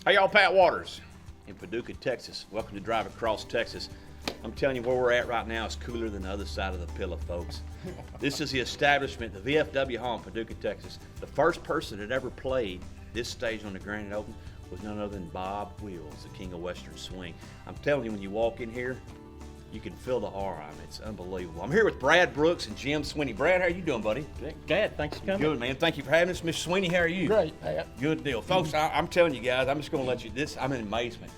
Hey y'all, Pat Waters in Paducah, Texas. Welcome to Drive Across Texas. I'm telling you, where we're at right now is cooler than the other side of the pillow, folks. This is the establishment, the VFW Hall in Paducah, Texas. The first person that ever played this stage on the Grand Open was none other than Bob Wills, the king of Western Swing. I'm telling you, when you walk in here, you can feel the aura. I mean, it's unbelievable. I'm here with Brad Brooks and Jim Sweeney. Brad, how are you doing, buddy? Dad, thanks for coming. Good, man. Thank you for having us. Mr. Sweeney, how are you? Great, Pat. Good deal. Folks, I'm telling you guys, I'm just going to let you, I'm in amazement.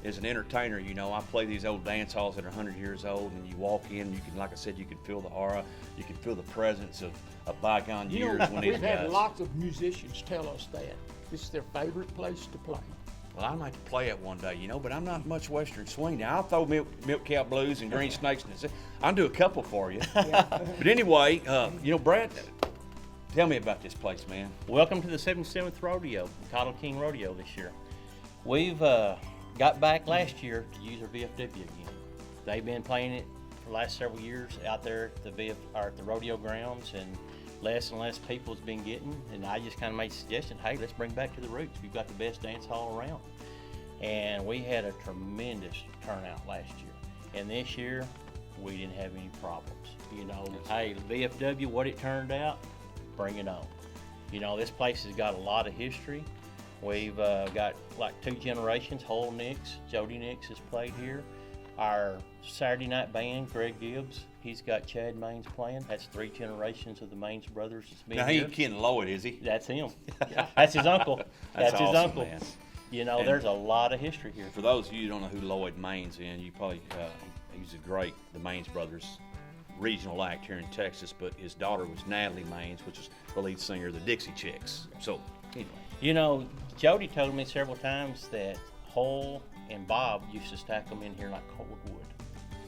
As an entertainer, you know, I play these old dance halls that are 100 years old, and you walk in, you can, like I said, you can feel the aura, you can feel the presence of bygone years when these we've guys. had lots of musicians tell us that this is their favorite place to play. Well, I'd like to play it one day, you know, but I'm not much Western swing. Now, I'll throw milk cow blues and green snakes, and I'll do a couple for you. Yeah. But anyway, you know, Brad, tell me about this place, man. Welcome to the 77th Rodeo, Cottle County Rodeo this year. We've got back last year to use our VFW again. They've been playing it for the last several years out there at the rodeo grounds, and less people's been getting, and I just kind of made a suggestion, hey, let's bring back to the roots. We've got the best dance hall around. And we had a tremendous turnout last year. And this year, we didn't have any problems. You know, hey, VFW, what it turned out, bring it on. You know, this place has got a lot of history. We've got like 2 generations. Hole Nix, Jody Nix has played here. Our Saturday night band, Greg Gibbs, he's got Chad Maines playing. That's 3 generations of the Maines brothers that's been Now, he here. ain't Ken Lloyd, is he? That's him. That's his uncle. That's his awesome, uncle. man. You know, And there's a lot of history here. For those of you who don't know who Lloyd Maines is, you probably, he's the Maines brothers regional act here in Texas, but his daughter was Natalie Maines, which is the lead singer of the Dixie Chicks. So, anyway. You know, Jody told me several times that Hole and Bob used to stack them in here like cold wood.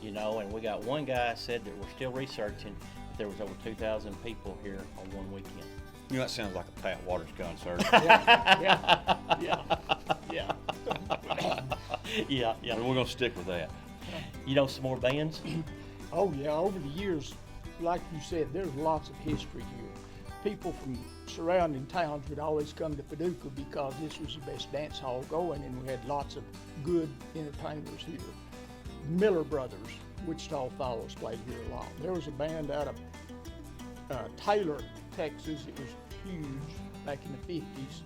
You know, and we got one guy said that we're still researching that there was over 2,000 people here on one weekend. You know, that sounds like a Pat Waters concert. Yeah. And we're going to stick with that. You know some more bands? Oh yeah, over the years, like you said, there's lots of history here. People from surrounding towns would always come to Paducah because this was the best dance hall going, and we had lots of good entertainers here. Miller Brothers, Wichita Falls, played here a lot. There was a band out of Taylor, Texas. It was huge back in the 50s.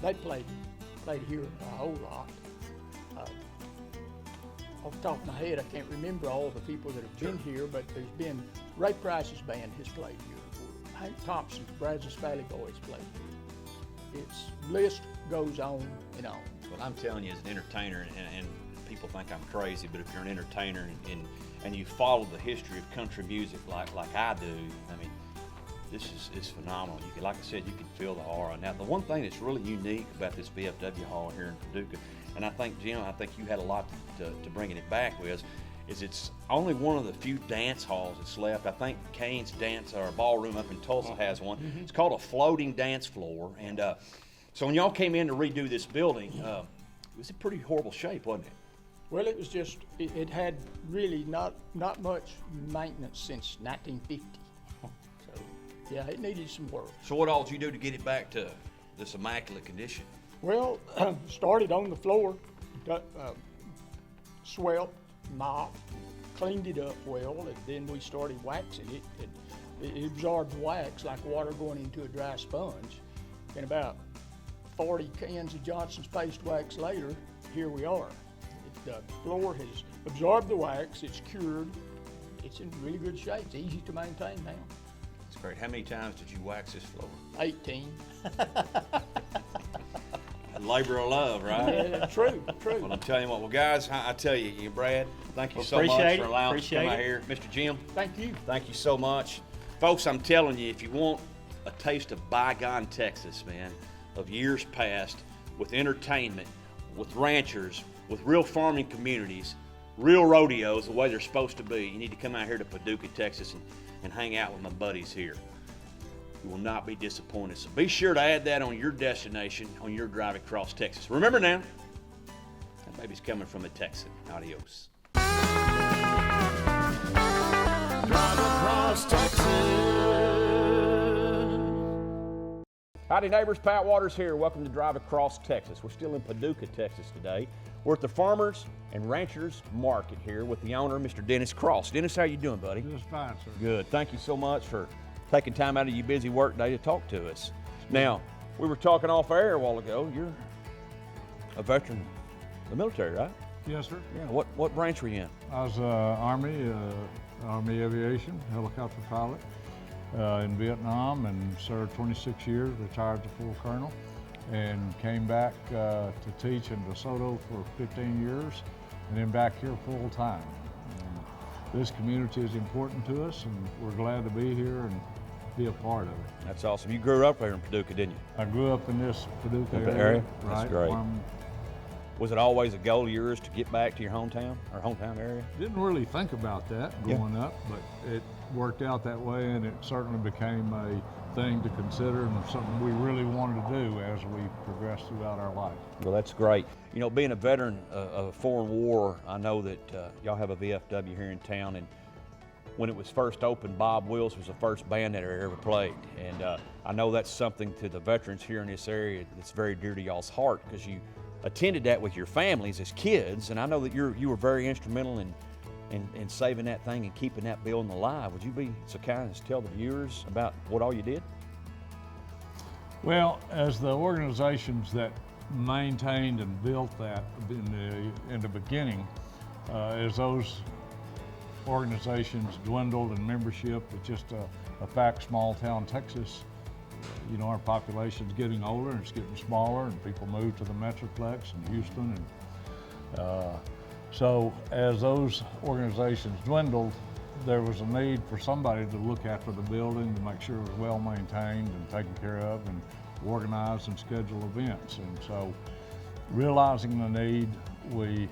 They played here a whole lot. Off the top of my head, I can't remember all the people that have been here, but there's been Ray Price's band has played here. Hank Thompson's Brazos Valley Boys played here. Its list goes on and on. Well, I'm telling you, as an entertainer, and people think I'm crazy, but if you're an entertainer and you follow the history of country music like I do, I mean, this is phenomenal. You can, like I said, you can feel the aura. Now, the one thing that's really unique about this VFW Hall here in Paducah, and I think, Jim, you had a lot to bringing it back with, is it's only one of the few dance halls that's left. I think Kane's dance or ballroom up in Tulsa has one. Mm-hmm. It's called a floating dance floor. And so when y'all came in to redo this building, it was in pretty horrible shape, wasn't it? Well, it was just, it had really not much maintenance since 1950. So, yeah, it needed some work. So what all did you do to get it back to this immaculate condition? Well, started on the floor, swept, mopped, cleaned it up well, and then we started waxing it. It absorbed wax like water going into a dry sponge. And about 40 cans of Johnson's paste wax later, here we are. The floor has absorbed the wax, it's cured, it's in really good shape, it's easy to maintain now. That's great. How many times did you wax this floor? 18. A labor of love, right? Yeah, true. Well, I'm telling you what. Well, guys, I tell you, Brad, thank you so much Appreciate for it. allowing us to come Appreciate out it. here. Mr. Jim, Thank you. thank you so much. Folks, I'm telling you, if you want a taste of bygone Texas, man, of years past, with entertainment, with ranchers, with real farming communities, real rodeos the way they're supposed to be, you need to come out here to Paducah, Texas and hang out with my buddies here. You will not be disappointed. So be sure to add that on your destination on your drive across Texas. Remember now, that baby's coming from a Texan. Adios. Drive across Texas. Howdy neighbors, Pat Waters here. Welcome to Drive Across Texas. We're still in Paducah, Texas today. We're at the Farmers and Ranchers Market here with the owner, Mr. Dennis Cross. Dennis, how you doing, buddy? Just fine, sir. Good. Thank you so much for taking time out of your busy work day to talk to us. Now, we were talking off air a while ago. You're a veteran of the military, right? Yes, sir. Yeah. What branch were you in? I was Army Aviation, helicopter pilot in Vietnam, and served 26 years, retired to full colonel, and came back to teach in DeSoto for 15 years, and then back here full time. And this community is important to us, and we're glad to be here and be a part of it. That's awesome. You grew up here in Paducah, didn't you? I grew up in this Paducah area? right? That's great. Was it always a goal of yours to get back to your hometown or hometown area? Didn't really think about that growing up, but it worked out that way, and it certainly became a thing to consider and something we really wanted to do as we progressed throughout our life. Well, that's great. You know, being a veteran of a foreign war, I know that y'all have a VFW here in town, and when it was first opened, Bob Wills was the first band that I ever played. And I know that's something to the veterans here in this area that's very dear to y'all's heart, because you attended that with your families as kids, and I know that you were very instrumental in saving that thing and keeping that building alive. Would you be so kind as to tell the viewers about what all you did? Well, as the organizations that maintained and built that in the beginning, as those organizations dwindled in membership, it's just a fact, small town Texas, you know, our population's getting older and it's getting smaller, and people move to the Metroplex and Houston. And so as those organizations dwindled, there was a need for somebody to look after the building, to make sure it was well maintained and taken care of, and organize and schedule events. And so, realizing the need, we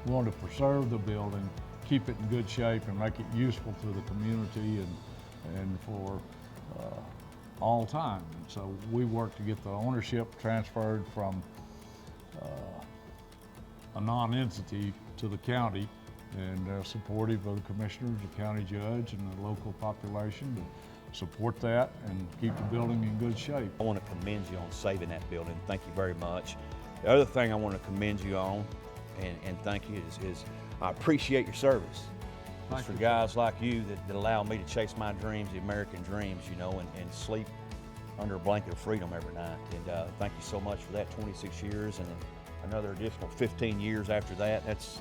wanted to preserve the building, keep it in good shape, and make it useful to the community and for all time. And so we worked to get the ownership transferred from a non-entity to the county, and supportive of the commissioners, the county judge, and the local population to support that and keep the building in good shape. I want to commend you on saving that building. Thank you very much. The other thing I want to commend you on and thank you is I appreciate your service. It's for guys like you that allow me to chase my dreams, the American dreams, you know, and sleep under a blanket of freedom every night. And thank you so much for that, 26 years, and another additional 15 years after that. That's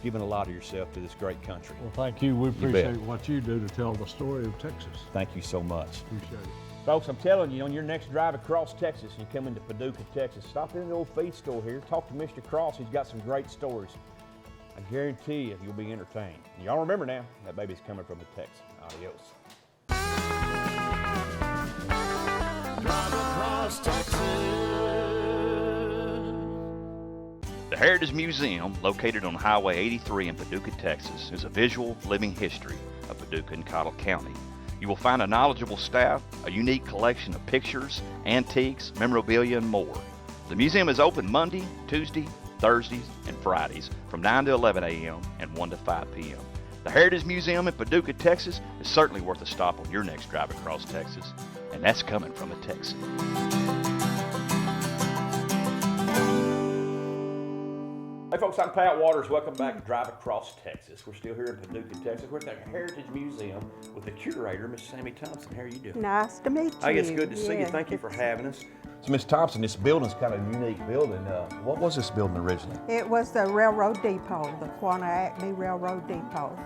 given a lot of yourself to this great country. Well, thank you. We appreciate what you do to tell the story of Texas. Thank you so much. Appreciate it. Folks, I'm telling you, on your next drive across Texas and you come into Paducah, Texas, stop in the old feed store here, talk to Mr. Cross. He's got some great stories. I guarantee you, you'll be entertained. And y'all remember now, that baby's coming from the Texan. Adios. Drive across Texas. The Heritage Museum, located on Highway 83 in Paducah, Texas, is a visual, living history of Paducah and Cottle County. You will find a knowledgeable staff, a unique collection of pictures, antiques, memorabilia, and more. The museum is open Monday, Tuesday, Thursdays, and Fridays from 9 to 11 a.m. and 1 to 5 p.m. The Heritage Museum in Paducah, Texas is certainly worth a stop on your next drive across Texas, and that's coming from a Texan. Hey folks, I'm Pat Waters. Welcome back to Drive Across Texas. We're still here in Paducah, Texas. We're at the Heritage Museum with the curator, Miss Sammy Thompson. How are you doing? Nice to meet you. Hey, it's good to see you. Thank you for having us. So, Miss Thompson, this building's kind of a unique building. What was this building originally? It was the railroad depot, the Quanah Acme Railroad Depot.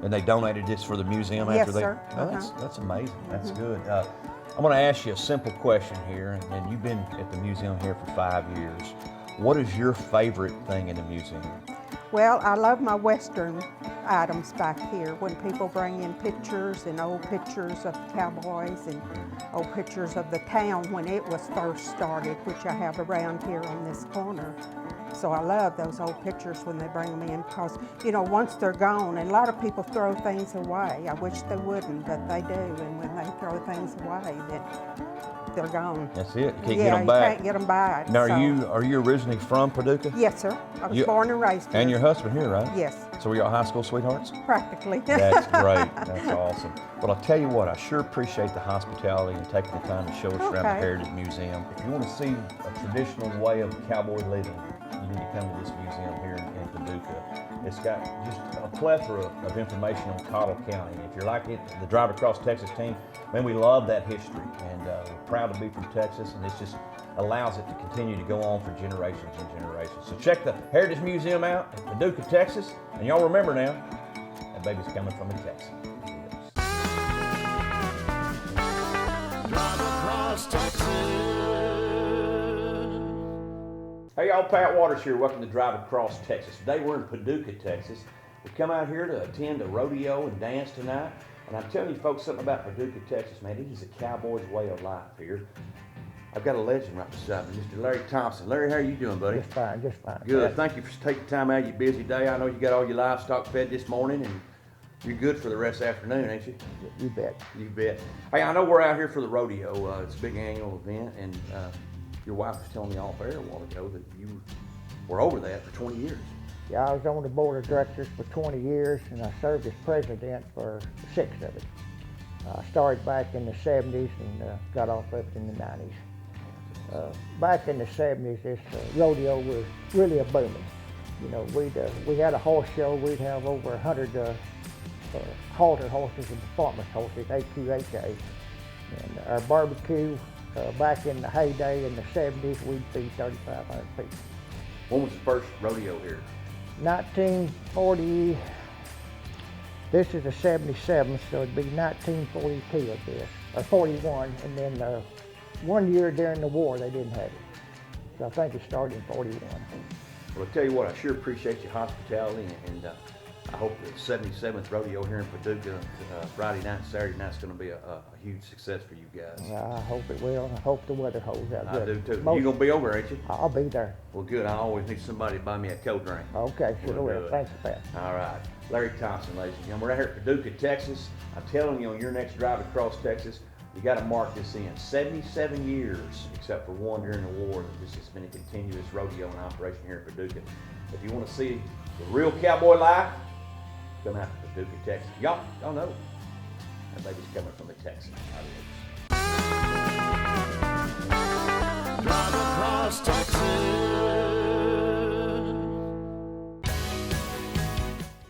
And they donated this for the museum Yes, after they? sir. Oh, that's amazing. That's good. I'm going to ask you a simple question here, and you've been at the museum here for 5 years. What is your favorite thing in the museum? Well, I love my Western items back here. When people bring in pictures and old pictures of the Cowboys and old pictures of the town when it was first started, which I have around here on this corner. So I love those old pictures when they bring them in because, you know, once they're gone, and a lot of people throw things away. I wish they wouldn't, but they do. And when they throw things away, then they're gone. That's it. You can't get them back. You can't get them back. Now, so. are you originally from Paducah? Yes, sir. I was born and raised here. And your husband here, right? Yes. So were y'all high school sweethearts? Practically. That's great. That's awesome. Well, I'll tell you what, I sure appreciate the hospitality and taking the time to show us around the Okay. Heritage Museum. If you want to see a traditional way of cowboy living, you need to come to this museum here in Paducah. It's got just a plethora of information on Cottle County. If you're like it, the Drive Across Texas team, man, we love that history, and we're proud to be from Texas, and this just allows it to continue to go on for generations and generations. So check the Heritage Museum out in Paducah, Texas, and y'all remember now, that baby's coming from a Texan. Drive across Texas. Hey y'all, Pat Waters here. Welcome to Drive Across Texas. Today we're in Paducah, Texas. We come out here to attend a rodeo and dance tonight. And I'm telling you folks something about Paducah, Texas, man. It is a cowboy's way of life here. I've got a legend right beside me, Mr. Larry Thompson. Larry, how are you doing, buddy? Just fine, just fine. Good. Thank you for taking time out of your busy day. I know you got all your livestock fed this morning, and you're good for the rest of the afternoon, ain't you? You bet. You bet. Hey, I know we're out here for the rodeo. It's a big annual event, and your wife was telling me off air a while ago that you were over that for 20 years. Yeah, I was on the board of directors for 20 years, and I served as president for 6 of it. I started back in the 70s and got off of it in the 90s. Back in the 70s, this rodeo was really a booming. You know, we had a horse show. We'd have over 100 halter horses and performance horses, AQHA. And our barbecue, back in the heyday in the 70s, we'd feed 3,500 people. When was the first rodeo here? 1940, this is a 77, so it'd be 1942 of this, or 41, and then 1 year during the war they didn't have it. So I think it started in 41. Well, I'll tell you what, I sure appreciate your hospitality, and I hope the 77th rodeo here in Paducah, Friday night and Saturday night, is going to be a huge success for you guys. I hope it will, and I hope the weather holds out I good. do too. You going to be over, ain't you? I'll be there. Well, good. I always need somebody to buy me a cold drink. Okay, sure We'll do will. it. Thanks, Pat. All right. Larry Thompson, ladies and gentlemen. We're out here at Paducah, Texas. I'm telling you, on your next drive across Texas, you got to mark this in. 77 years, except for one during the war, that this has been a continuous rodeo in operation here in Paducah. If you want to see the real cowboy life, come out to Paducah, Texas. Y'all know that baby's coming from a Texan. Drive across Texas.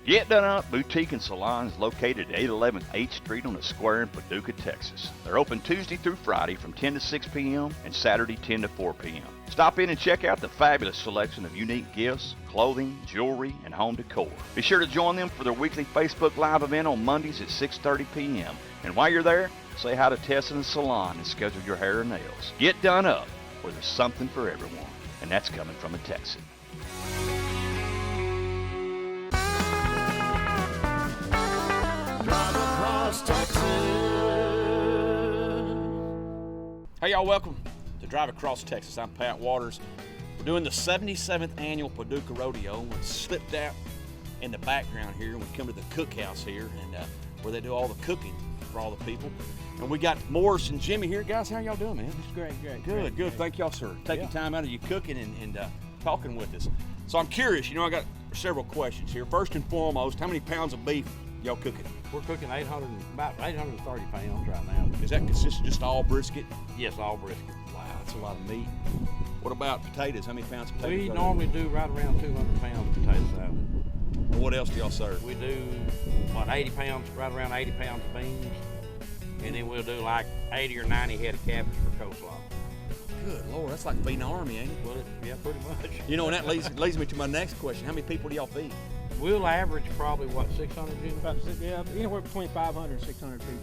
Get Done Up Boutique and Salon is located at 811 8th Street on the square in Paducah, Texas. They're open Tuesday through Friday from 10 to 6 p.m. and Saturday 10 to 4 p.m. Stop in and check out the fabulous selection of unique gifts, clothing, jewelry, and home decor. Be sure to join them for their weekly Facebook Live event on Mondays at 6:30 p.m. And while you're there, say hi to Tessa in the salon and schedule your hair and nails. Get Done Up, where there's something for everyone. And that's coming from a Texan. Drive across Texas. Hey y'all, welcome to Drive Across Texas. I'm Pat Waters. We're doing the 77th annual Paducah Rodeo. We slipped out in the background here and we come to the cookhouse here, and where they do all the cooking for all the people. And we got Morris and Jimmy here. Guys, how y'all doing, man? It's great. Good. Thank y'all, sir. Taking time out of you cooking and talking with us. So I'm curious, I got several questions here. First and foremost, how many pounds of beef y'all cooking? We're cooking about 830 pounds right now. Is that consist of just all brisket? Yes, all brisket. Wow, that's a lot of meat. What about potatoes? How many pounds of potatoes? We are normally do right around 200 pounds of potato salad. there? What else do y'all serve? We do, right around 80 pounds of beans. And then we'll do like 80 or 90 head of cabbage for coleslaw. Good Lord, that's like feeding an army, ain't it? Well, yeah, pretty much. And that leads me to my next question. How many people do y'all feed? We'll average probably, 600, Jimmy? Yeah, anywhere between 500 and 600 people.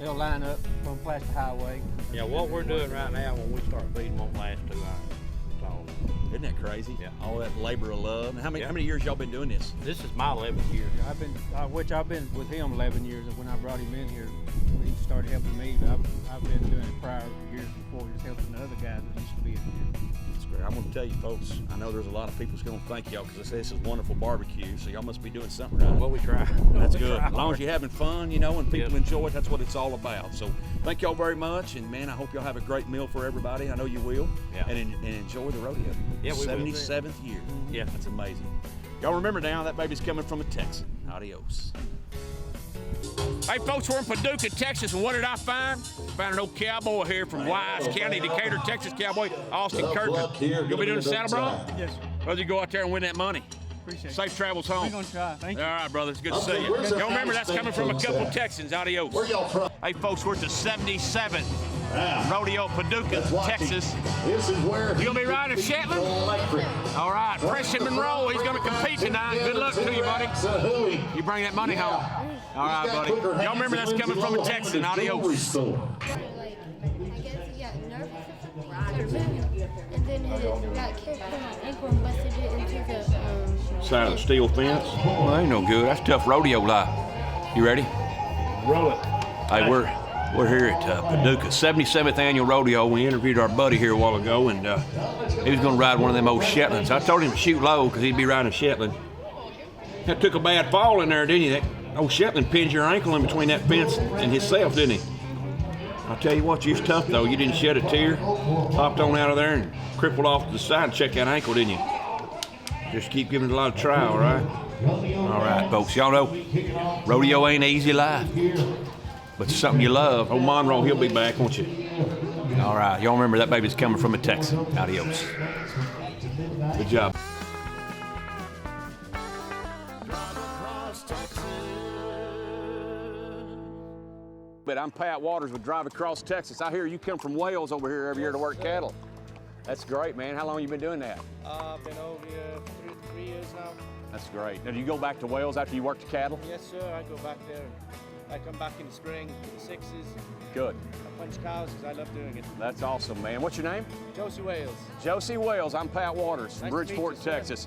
They'll line up from Plastic Highway. Yeah, what we're doing right now when we start feeding won't last 2 hours. That's all. Isn't that crazy? Yeah. All that labor of love. And how many years y'all been doing this? This is my 11th year. I've been with him 11 years. When I brought him in here, he started helping me. But I've been doing it prior years before, just helping the other guys that used to be in here. That's great. I'm gonna tell you, folks. I know there's a lot of people that's gonna thank y'all because they say this is wonderful barbecue. So y'all must be doing something right. Well, we try. That's We good. try As long as you're having fun, and people Yes. enjoy it, that's what it's all about. So thank y'all very much, and man, I hope y'all have a great meal for everybody. I know you will. Yeah. And enjoy the rodeo. Yeah, we will. 77th year. Yeah. That's amazing. Y'all remember now, that baby's coming from a Texan. Adios. Hey, folks, we're in Paducah, Texas, and what did I find? Found an old cowboy here from Wise County, Decatur, Texas cowboy, Austin Kirkland. You'll be doing the saddle bronc? Yes, sir. Well, you go out there and win that money. Appreciate it. Safe travels home. We're gonna try. Thank you. All right, brother. It's good to see you. Y'all remember that's coming from a couple Texans. Adios. Where y'all from? Hey, folks, we're at the 77 Rodeo, Paducah, Texas. This is where You gonna be riding a Shetland? electric. All right, Preston Monroe, he's gonna compete tonight. Good luck to you, buddy. You bring that money home. All right, buddy. Y'all remember that's coming from a Texan. Adios. Like, I guess he got nervous and then it got kicked on my ankle and busted it into the Side of the steel fence. Well, that ain't no good. That's tough rodeo life. You ready? Roll it. Hey, we're here at Paducah, 77th annual rodeo. We interviewed our buddy here a while ago, and he was gonna ride one of them old Shetlands. I told him to shoot low because he'd be riding a Shetland. That took a bad fall in there, didn't you? That old Shetland pinned your ankle in between that fence and himself, didn't he? I'll tell you what, you was tough though. You didn't shed a tear. Hopped on out of there and crippled off to the side and checked that ankle, didn't you? Just keep giving it a lot of trial, all right? All right, folks, y'all know rodeo ain't easy life, but it's something you love. Old Monroe, he'll be back, won't you? All right, y'all remember that baby's coming from a Texan. Adios. Good job. But I'm Pat Waters with Drive Across Texas. I hear you come from Wales over here every year to work cattle. That's great, man. How long you been doing that? I've been over here 3 years now. That's great. Now, do you go back to Wales after you work the cattle? Yes, sir. I go back there. I come back in the spring, the 6s. Good. I punch cows because I love doing it. That's awesome, man. What's your name? Josie Wales. Josie Wales. I'm Pat Waters from Nice to meet Bridgeport, you, sir. Texas.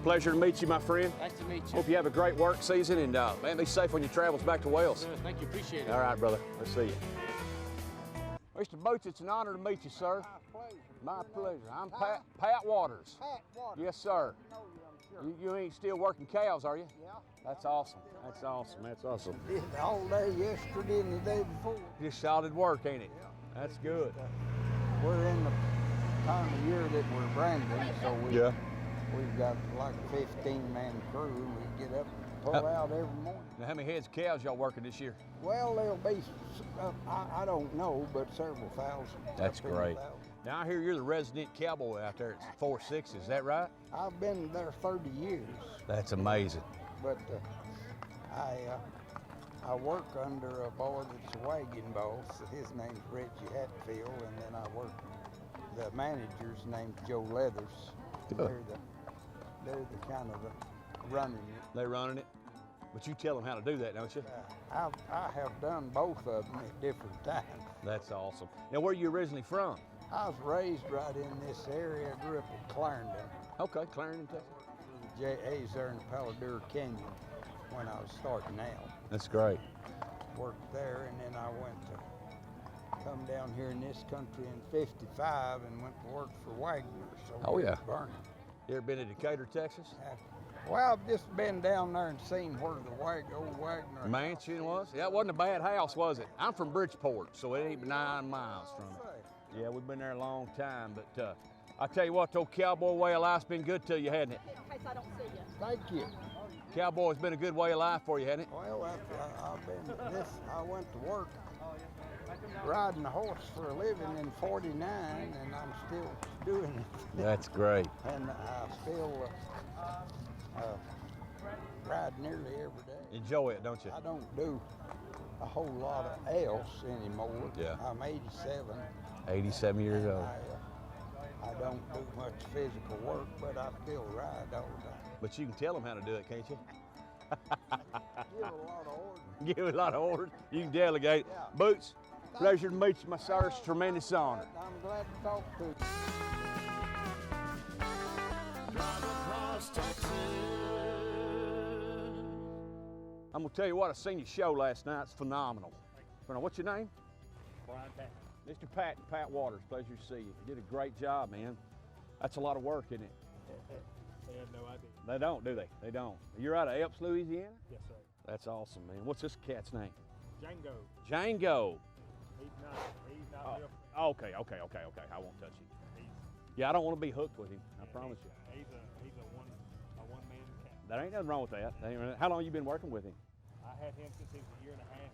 Pleasure to meet you, my friend. Nice to meet you. Hope you have a great work season, and man, be safe on your travels back to Wales. Sir, thank you. Appreciate it. All right, brother. Let's see you. Mr. Boots, it's an honor to meet you, sir. My pleasure. I'm Pat Waters. Pat Waters. Yes, sir. I know you, I'm sure. You ain't still working cows, are you? Yeah. That's awesome. That's awesome. That's awesome. Did all day yesterday and the day before. Just solid work, ain't it? That's good. We're in the time of year that we're branding, so we've got like a 15-man crew, and we get up and pull out every morning. Now, how many heads of cows y'all working this year? Well, there'll be, I don't know, but several thousand. That's up in the great. thousand. Now, I hear you're the resident cowboy out there at 4-6, is that right? I've been there 30 years, That's amazing. but I work under a boy that's a wagon boss. His name's Reggie Hatfield, and then I work, the manager's name's Joe Leathers. They're the kind of the running it. They running it? But you tell them how to do that, don't you? I have done both of them at different times. That's awesome. Now, where are you originally from? I was raised right in this area. I grew up in Clarendon. Okay, Clarendon, Texas. J.A.'s there in the Paladura Canyon when I was starting out. That's great. Worked there, and then I went to come down here in this country in '55 and went to work for Wagner's. Oh, yeah. Burning. You ever been to Decatur, Texas? Well, I've just been down there and seen where the old Wagner Mansion was? Yeah, it wasn't a bad house, was it? I'm from Bridgeport, so it ain't 9 miles from it. Yeah, we've been there a long time, but I tell you what, the old cowboy way of life's been good to you, hasn't it? Thank you. Cowboy's been a good way of life for you, hasn't it? Well, I went to work riding a horse for a living in '49, and I'm still doing it. That's great. And I still ride nearly every day. Enjoy it, don't you? I don't do a whole lot of else anymore. Yeah. I'm 87. 87 years old. I don't do much physical work, but I still ride all the time. But you can tell them how to do it, can't you? Give a lot of orders. Give a lot of orders. You can delegate. Yeah. Boots, pleasure to meet you, my sir. It's a tremendous honor. I'm glad to talk to you. I'm gonna tell you what, I seen your show last night. It's phenomenal. What's your name? Brian Pat. Mr. Pat Waters. Pleasure to see you. You did a great job, man. That's a lot of work, isn't it? They have no idea. They don't, do they? They don't. You're out of Epps, Louisiana? Yes, sir. That's awesome, man. What's this cat's name? Django. Django. He's not Oh, real. okay. I won't touch him. Yeah, I don't want to be hooked with him. I promise you. He's a one-man cat. There ain't nothing wrong with that. How long you been working with him? I had him since he was a year and a half.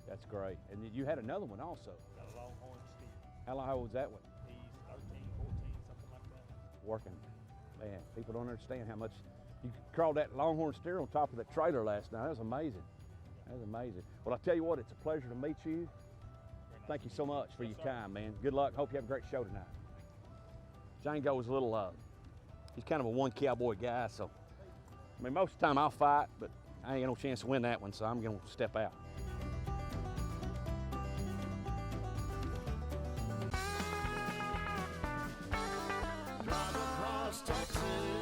That's great. And then you had another one also. Got a longhorn steer. How long old was that one? He's 13, 14, something like that. Working. Man, people don't understand how much you crawled that longhorn steer on top of that trailer last night. That was amazing. That was amazing. Well, I tell you what, it's a pleasure to meet you. Thank you so much for your time, man. Good luck. Hope you have a great show tonight. Django's a little, he's kind of a one cowboy guy, so, I mean, most of the time I'll fight, but I ain't got no chance to win that one, so I'm gonna step out. Drive across Texas.